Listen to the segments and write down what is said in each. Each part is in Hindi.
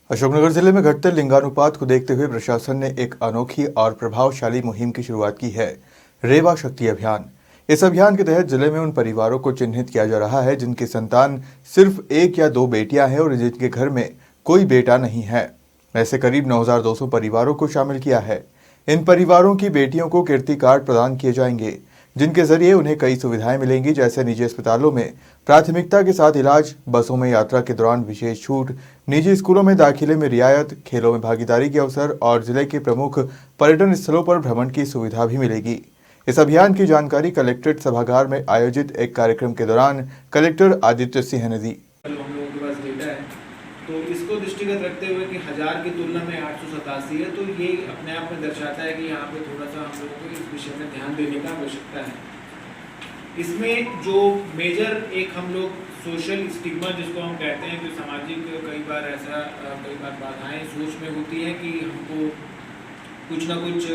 अशोकनगर जिले में घटते लिंगानुपात को देखते हुए प्रशासन ने एक अनोखी और प्रभावशाली मुहिम की शुरुआत की है, रेवा शक्ति अभियान। इस अभियान के तहत जिले में उन परिवारों को चिन्हित किया जा रहा है जिनकी संतान सिर्फ एक या दो बेटियां हैं और जिनके घर में कोई बेटा नहीं है। ऐसे करीब 9,200 परिवारों को शामिल किया है। इन परिवारों की बेटियों को कीर्ति कार्ड प्रदान किए जाएंगे, जिनके जरिए उन्हें कई सुविधाएं मिलेंगी, जैसे निजी अस्पतालों में प्राथमिकता के साथ इलाज, बसों में यात्रा के दौरान विशेष छूट, निजी स्कूलों में दाखिले में रियायत, खेलों में भागीदारी के अवसर और जिले के प्रमुख पर्यटन स्थलों पर भ्रमण की सुविधा भी मिलेगी। इस अभियान की जानकारी कलेक्ट्रेट सभागार में आयोजित एक कार्यक्रम के दौरान कलेक्टर आदित्य सिंह ने दी। तो इसको दृष्टिगत रखते हुए कि 1000 की तुलना में 887 है, तो ये अपने आप में दर्शाता है कि यहाँ पे थोड़ा सा हम लोगों को इस विषय में ध्यान देने का आवश्यकता है। इसमें जो मेजर एक हम लोग सोशल स्टिग्मा जिसको हम कहते हैं, जो सामाजिक कई बार बाधाएं सोच में होती है कि हमको कुछ ना कुछ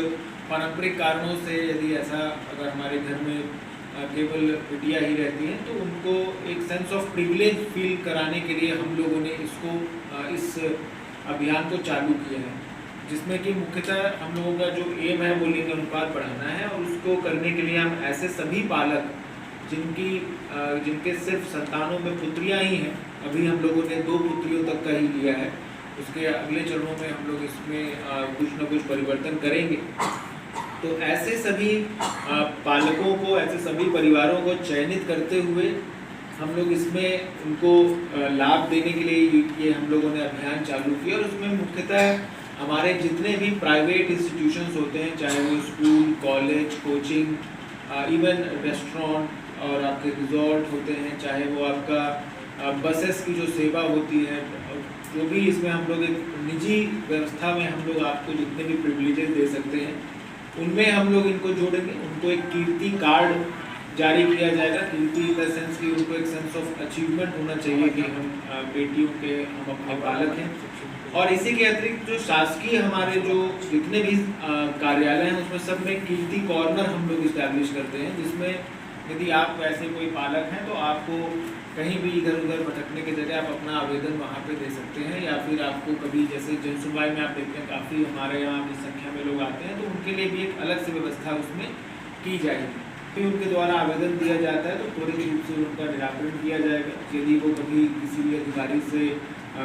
पारंपरिक कारणों से यदि ऐसा अगर हमारे घर में केवल बिटिया ही रहती हैं तो उनको एक सेंस ऑफ प्रिविलेज फील कराने के लिए हम लोगों ने इस अभियान को चालू किया है, जिसमें कि मुख्यतः हम लोगों का जो एम है वो लिंग अनुपात बढ़ाना है। और उसको करने के लिए हम ऐसे सभी पालक जिनके सिर्फ संतानों में पुत्रियां ही हैं, अभी हम लोगों ने 2 पुत्रियों तक का ही लिया है, उसके अगले चरणों में हम लोग इसमें कुछ ना कुछ परिवर्तन करेंगे। तो ऐसे सभी पालकों को, ऐसे सभी परिवारों को चयनित करते हुए हम लोग इसमें उनको लाभ देने के लिए ये हम लोगों ने अभियान चालू किया। और उसमें मुख्यतः हमारे जितने भी प्राइवेट इंस्टीट्यूशंस होते हैं, चाहे वो school, college, coaching, even restaurant और आपके रिजॉर्ट होते हैं, चाहे वो आपका बसेस की जो सेवा होती है, जो भी इसमें हम लोग एक निजी व्यवस्था में हम लोग आपको जितने भी प्रिविलेजेस दे सकते हैं उनमें हम लोग इनको जोड़ेंगे। उनको एक कीर्ति कार्ड जारी किया जाएगा। कीर्ति इन द सेंस कि उनको एक सेंस ऑफ अचीवमेंट होना चाहिए कि हम बेटियों के हम अपने पालक हैं। और इसी के अतिरिक्त जो शासकीय हमारे जो जितने भी कार्यालय हैं उसमें सब में कीर्ति कॉर्नर हम लोग इस्टेब्लिश करते हैं, जिसमें यदि आप वैसे कोई पालक हैं तो आपको कहीं भी इधर उधर भटकने के जगह आप अपना आवेदन वहाँ पे दे सकते हैं, या फिर आपको कभी जैसे जनसुनवाई में आप देखते हैं काफ़ी हमारे यहाँ की संख्या में लोग आते हैं, तो उनके लिए भी एक अलग से व्यवस्था उसमें की जाएगी। फिर उनके द्वारा आवेदन दिया जाता है तो त्वरित रूप से उनका निराकरण किया जाएगा। यदि वो कभी किसी भी अधिकारी से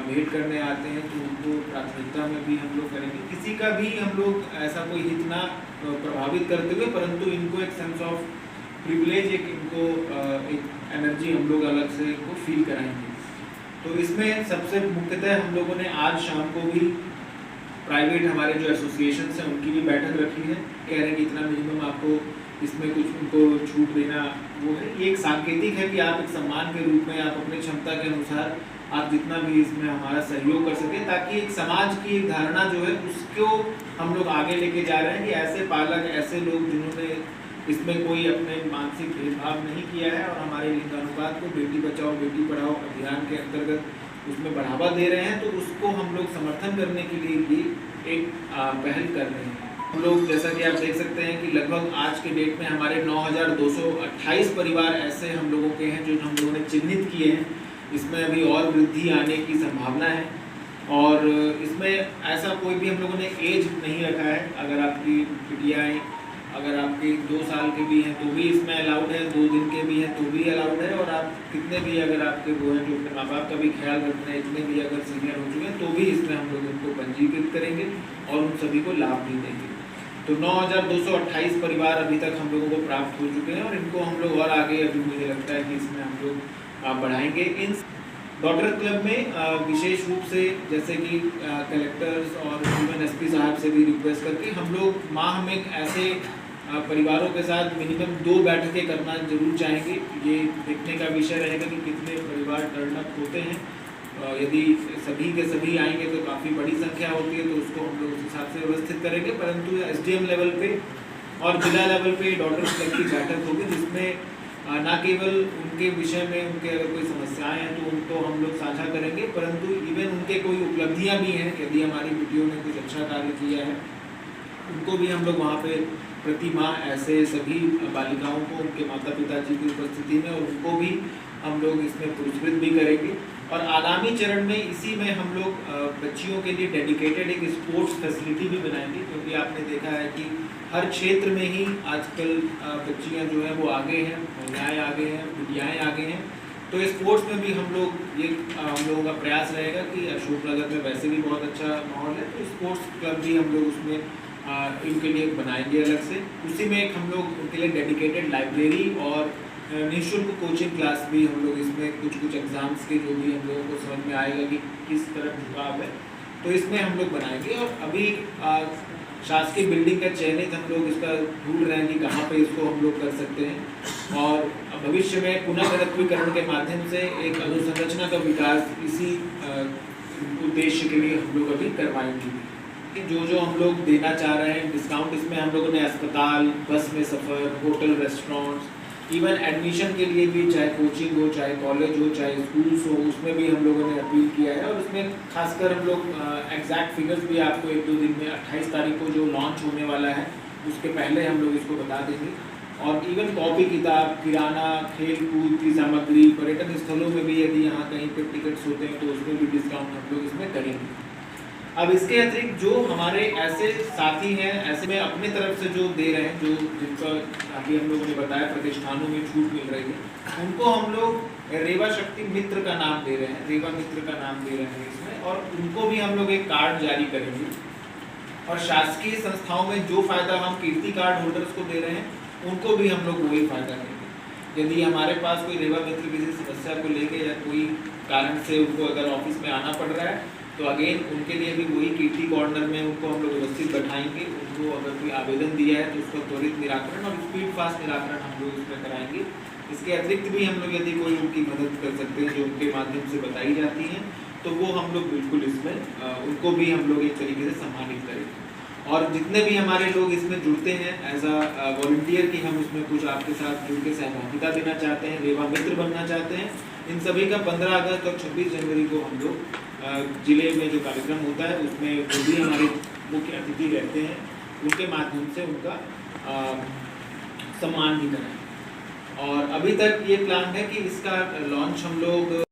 भेंट करने आते हैं तो उनको प्राथमिकता में भी हम लोग करेंगे। किसी का भी हम लोग ऐसा कोई हित ना प्रभावित करते हुए, परंतु इनको एक सेंस ऑफ प्रिविलेज, इनको एक एनर्जी हम लोग अलग से इनको फील कराएंगे। तो इसमें सबसे मुख्यतः हम लोगों ने आज शाम को भी प्राइवेट हमारे जो एसोसिएशन हैं उनकी भी बैठक रखी है। कह रहे हैं कि इतना मिनिमम आपको इसमें कुछ उनको छूट देना वो है। ये एक सांकेतिक है कि आप एक सम्मान के रूप में आप अपनी क्षमता के अनुसार आप जितना भी इसमें हमारा सहयोग कर सकें, ताकि एक समाज की एक धारणा जो है उसको हम लोग आगे लेके जा रहे हैं कि ऐसे पालक, ऐसे लोग जिन्होंने इसमें कोई अपने मानसिक भेदभाव नहीं किया है और हमारे लिंगानुपात को बेटी बचाओ बेटी पढ़ाओ अभियान के अंतर्गत उसमें बढ़ावा दे रहे हैं, तो उसको हम लोग समर्थन करने के लिए भी एक पहल कर रहे हैं। हम लोग जैसा कि आप देख सकते हैं कि लगभग आज के डेट में हमारे 9,228 परिवार ऐसे हम लोगों के हैं जो हम लोगों ने चिन्हित किए हैं। इसमें अभी और वृद्धि आने की संभावना है और इसमें ऐसा कोई भी हम लोगों ने एज नहीं रखा है। अगर आपकी बिटियाएँ अगर आपके 2 साल के भी हैं तो भी इसमें अलाउड है, 2 दिन के भी हैं तो भी अलाउड है, और आप कितने भी अगर आपके वो हैं जो अपने माँ बाप का भी ख्याल रखते हैं, इतने भी अगर सीनियर हो चुके हैं तो भी इसमें हम लोग उनको पंजीकृत करेंगे और उन सभी को लाभ भी देंगे। तो 9,228 परिवार अभी तक हम लोगों को प्राप्त हो चुके हैं और इनको हम लोग और आगे अभी मुझे लगता है कि इसमें हम लोग बढ़ाएंगे। इन डॉक्टर क्लब में विशेष रूप से जैसे कि कलेक्टर्स और इवन एसपी साहब से भी रिक्वेस्ट करके हम लोग माह में ऐसे परिवारों के साथ मिनिमम 2 बैठकें करना जरूर चाहेंगे। ये देखने का विषय रहेगा कि कितने परिवार टर्न अप होते हैं। यदि सभी के सभी आएंगे तो काफ़ी बड़ी संख्या होती है, तो उसको हम लोग उस हिसाब से व्यवस्थित करेंगे। परंतु एसडीएम लेवल पे और जिला लेवल पे डॉक्टर क्लब की बैठक होगी, जिसमें न केवल उनके विषय में उनके अगर कोई समस्याएं हैं तो उनको हम लोग साझा करेंगे, परंतु इवन उनके कोई उपलब्धियां भी हैं, यदि हमारी बेटियों ने कुछ अच्छा कार्य किया है उनको भी हम लोग वहाँ पे प्रति माह ऐसे सभी बालिकाओं को उनके माता पिता जी की उपस्थिति में और उनको भी हम लोग इसमें पुरस्कृत भी करेंगे। और आगामी चरण में इसी में हम लोग बच्चियों के लिए डेडिकेटेड एक स्पोर्ट्स फैसिलिटी भी बनाएंगे, क्योंकि आपने देखा है कि हर क्षेत्र में ही आजकल बच्चियां जो है वो आगे हैं, महिलाएं आगे हैं, बिटियाएँ आगे हैं। तो स्पोर्ट्स में भी हम लोगों का प्रयास रहेगा कि अशोक नगर में वैसे भी बहुत अच्छा माहौल है, तो स्पोर्ट्स क्लब भी हम लोग उसमें इनके लिए बनाएंगे अलग से। उसी में एक हम लोग उनके लिए डेडिकेटेड लाइब्रेरी और निःशुल्क कोचिंग क्लास भी हम लोग इसमें कुछ एग्ज़ाम्स के जो भी हम लोगों को समझ में आएगा कि किस तरफ झुकाव है, तो इसमें हम लोग बनाएंगे। और अभी शासकीय बिल्डिंग का चयनित हम लोग इसका ढूंढ रहे हैं कि कहाँ पे इसको हम लोग कर सकते हैं, और भविष्य में पुनर्गठनीकरण के माध्यम से एक अधोसंरचना का विकास इसी उद्देश्य के लिए हम लोग अभी करवाएंगे। जो हम लोग देना चाह रहे हैं डिस्काउंट, इसमें हम लोगों ने अस्पताल, बस में सफ़र, होटल, रेस्टोरेंट्स, इवन एडमिशन के लिए भी, चाहे कोचिंग हो, चाहे कॉलेज हो, चाहे स्कूल्स हो, उसमें भी हम लोगों ने अपील किया है। और उसमें खासकर हम लोग एग्जैक्ट फिगर्स भी आपको 1-2 दिन में 28 तारीख को जो लॉन्च होने वाला है उसके पहले हम लोग इसको बता देंगे। और इवन कॉपी किताब, किराना, खेल कूद की सामग्री, पर्यटन स्थलों में भी यदि यहाँ कहीं पर टिकट्स होते हैं तो उसमें भी डिस्काउंट हम लोग इसमें करेंगे। अब इसके अतिरिक्त जो हमारे ऐसे साथी हैं, ऐसे में अपने तरफ से जो दे रहे हैं, जो जिनका अभी हम लोगों ने बताया प्रतिष्ठानों में छूट मिल रही है, उनको हम लोग रेवा शक्ति मित्र का नाम दे रहे हैं, रेवा मित्र का नाम दे रहे हैं इसमें, और उनको भी हम लोग एक कार्ड जारी करेंगे। और शासकीय संस्थाओं में जो फायदा हम कीर्ति कार्ड होल्डर्स को दे रहे हैं, उनको भी हम लोग वही फायदा देंगे। यदि हमारे पास कोई रेवा मित्र किसी समस्या को लेके या कोई कारण से उनको अगर ऑफिस में आना पड़ रहा है, तो अगेन उनके लिए भी वही कीर्ति कॉर्नर में उनको हम लोग व्यवस्थित बैठाएंगे। उनको अगर कोई आवेदन दिया है तो उसका त्वरित निराकरण और स्पीड फास्ट निराकरण हम लोग इसमें कराएंगे। इसके अतिरिक्त भी हम लोग यदि कोई उनकी मदद कर सकते हैं जो उनके माध्यम से बताई जाती हैं, तो वो हम लोग बिल्कुल इसमें उनको भी हम लोग एक तरीके से सम्मानित करेंगे। और जितने भी हमारे लोग इसमें जुड़ते हैं एज अ वॉलंटियर की, हम इसमें कुछ आपके साथ जुड़ के सहभागिता देना चाहते हैं, रेवा मित्र बनना चाहते हैं, इन सभी का 15 अगस्त और 26 जनवरी को हम लोग जिले में जो कार्यक्रम होता है उसमें जो भी हमारे मुख्य अतिथि रहते हैं उनके माध्यम से उनका सम्मान भी कराएं। और अभी तक ये प्लान है कि इसका लॉन्च हम लोग